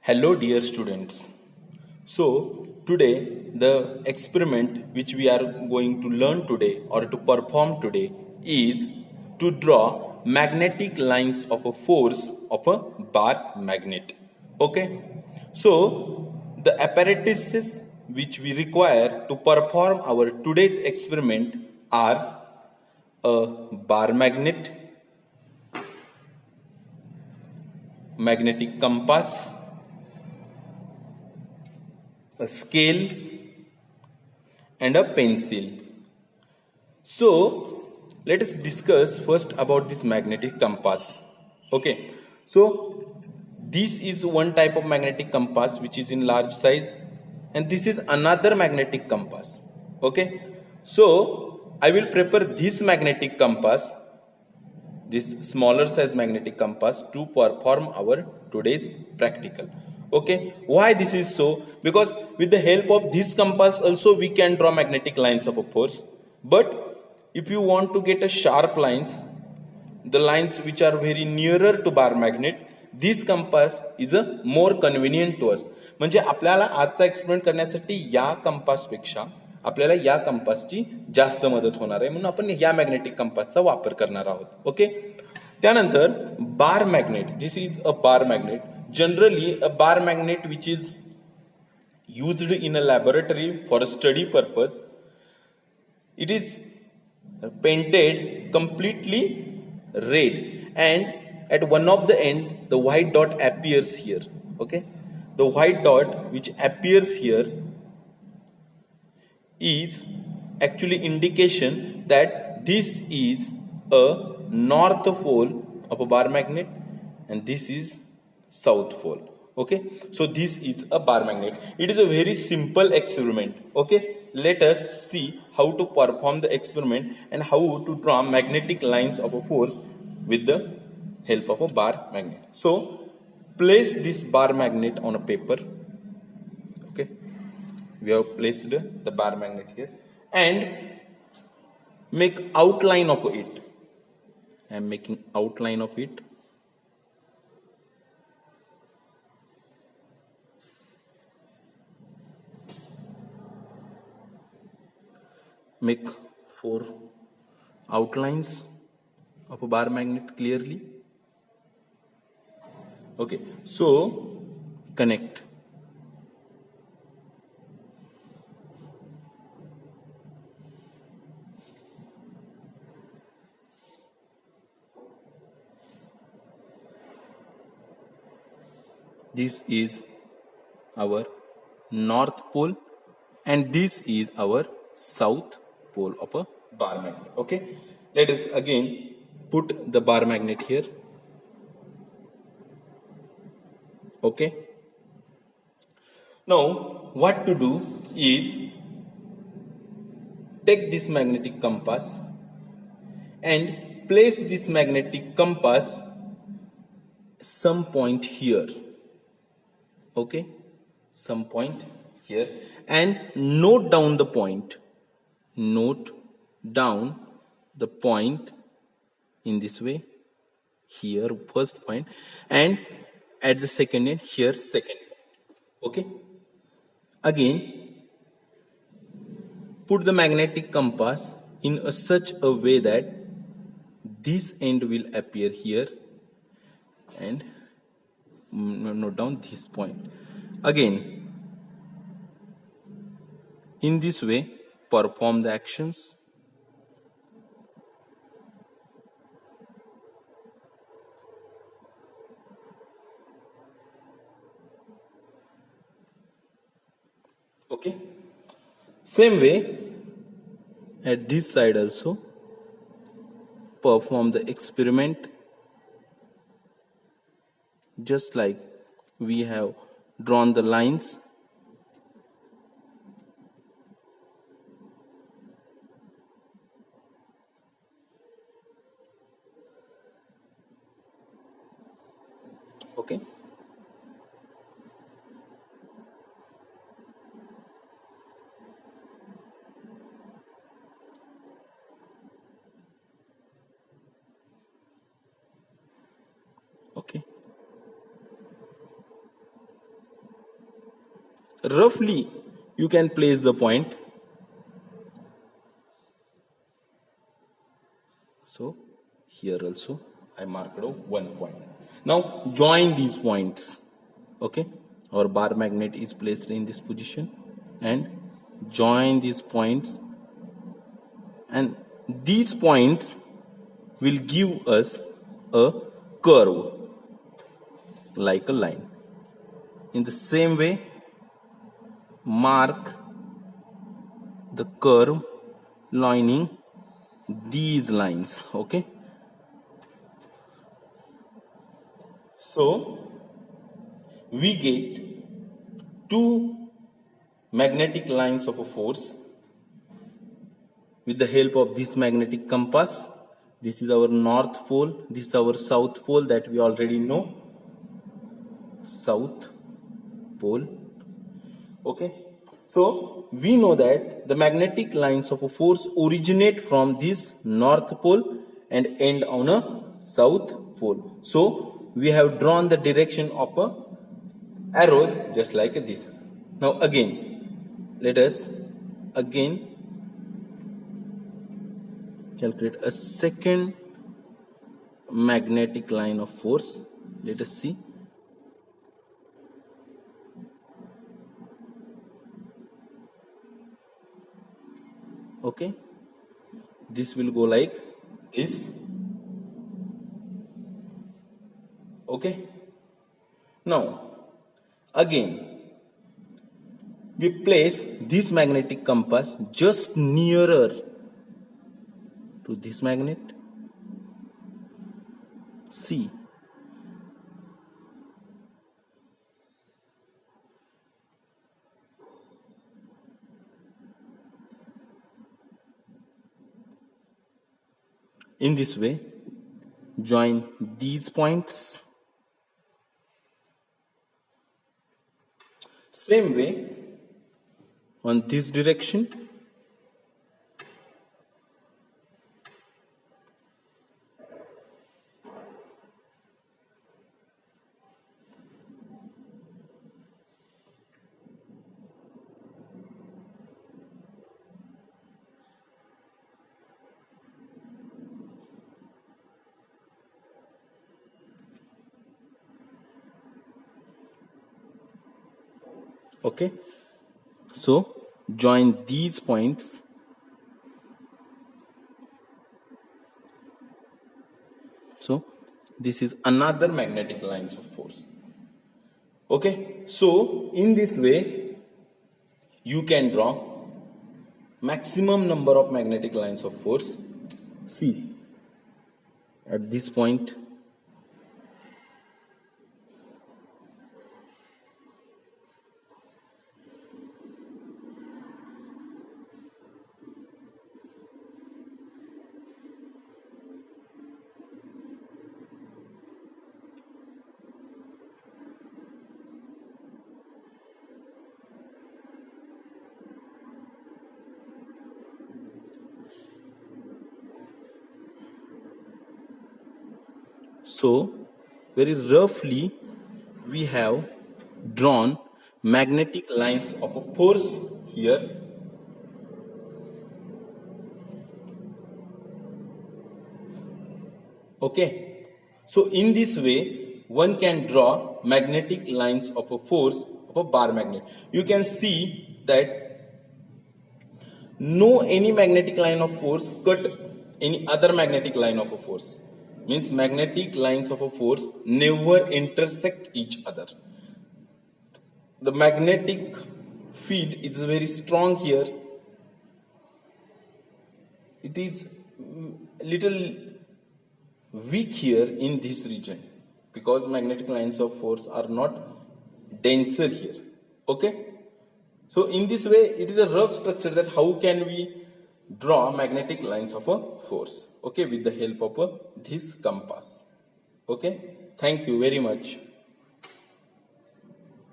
Hello, dear students. So, today the experiment which we are going to learn today or to perform today is to draw magnetic lines of a force of a bar magnet. Okay? So, the apparatuses which we require to perform our today's experiment are a bar magnet, magnetic compass, a scale, and a pencil. So let us discuss first about this magnetic compass. Okay, so this is one type of magnetic compass which is in large size, and this is another magnetic compass. Okay, so I will prepare this magnetic compass, this smaller size magnetic compass, to perform our today's practical. Okay, why this is so? Because with the help of this compass also we can draw magnetic lines of a force, but if you want to get a sharp lines, the lines which are very nearer to bar magnet, this compass is a more convenient to us. म्हणजे आपल्याला आजचा experiment करण्यासाठी या compass पेक्षा आपल्याला या कंपासची जास्त मदत होणार आहे, म्हणून आपण या मॅग्नेटिक कंपासचा वापर करणार आहोत. ओके, त्यानंतर bar magnet. This is a bar magnet. Generally a bar magnet which is used in a laboratory for a study purpose. It is painted completely red, and at one of the end the white dot appears here. Okay, the white dot which appears here is actually indication that this is a north pole of a bar magnet and this is south pole. Okay, so this is a bar magnet. It is a very simple experiment. Okay, let us see how to perform the experiment and how to draw magnetic lines of a force with the help of a bar magnet. So place this bar magnet on a paper. Okay, we have placed the bar magnet here and make outline of it. I am making outline of it. Make 4 outlines of a bar magnet clearly. Okay, so connect. This is our north pole and this is our south pole of a bar magnet. Okay, let us again put the bar magnet here. Okay, now what to do is take this magnetic compass and place this magnetic compass some point here. Okay, some point here, and note down the point. Note down the point in this way. Here first point, and at the second end here second point. Okay, again put the magnetic compass in such a way that this end will appear here and note down this point. Again in this way perform the actions. Okay, same way at this side also perform the experiment just like we have drawn the lines. Okay, okay, roughly you can place the point. So here also I marked one point. Now join these points. Okay, our bar magnet is placed in this position and join these points, and these points will give us a curve like a line. In the same way, mark the curve lining these lines. Okay, so we get two magnetic lines of a force with the help of this magnetic compass. This is our north pole, this is our south pole that we already know, south pole. Okay, so we know that the magnetic lines of a force originate from this north pole and end on a south pole. So we have drawn the direction of a arrows just like this. Now again, let us again calculate a second magnetic line of force. Let us see. Okay, this will go like this. Okay, now again we place this magnetic compass just nearer to this magnet. See, in this way, join these points. Same way on this direction. Okay, so join these points. So this is another magnetic lines of force. Okay, so in this way you can draw maximum number of magnetic lines of force. See, at this point, so very roughly we have drawn magnetic lines of a force here. Okay, so in this way one can draw magnetic lines of a force of a bar magnet. You can see that no any magnetic line of force cut any other magnetic line of a force. Means magnetic lines of a force never intersect each other. The magnetic field is very strong here. It is little weak here in this region because magnetic lines of force are not denser here. Okay, so in this way it is a rough structure that how can we draw magnetic lines of a force, okay, with the help of this compass. Okay, thank you very much.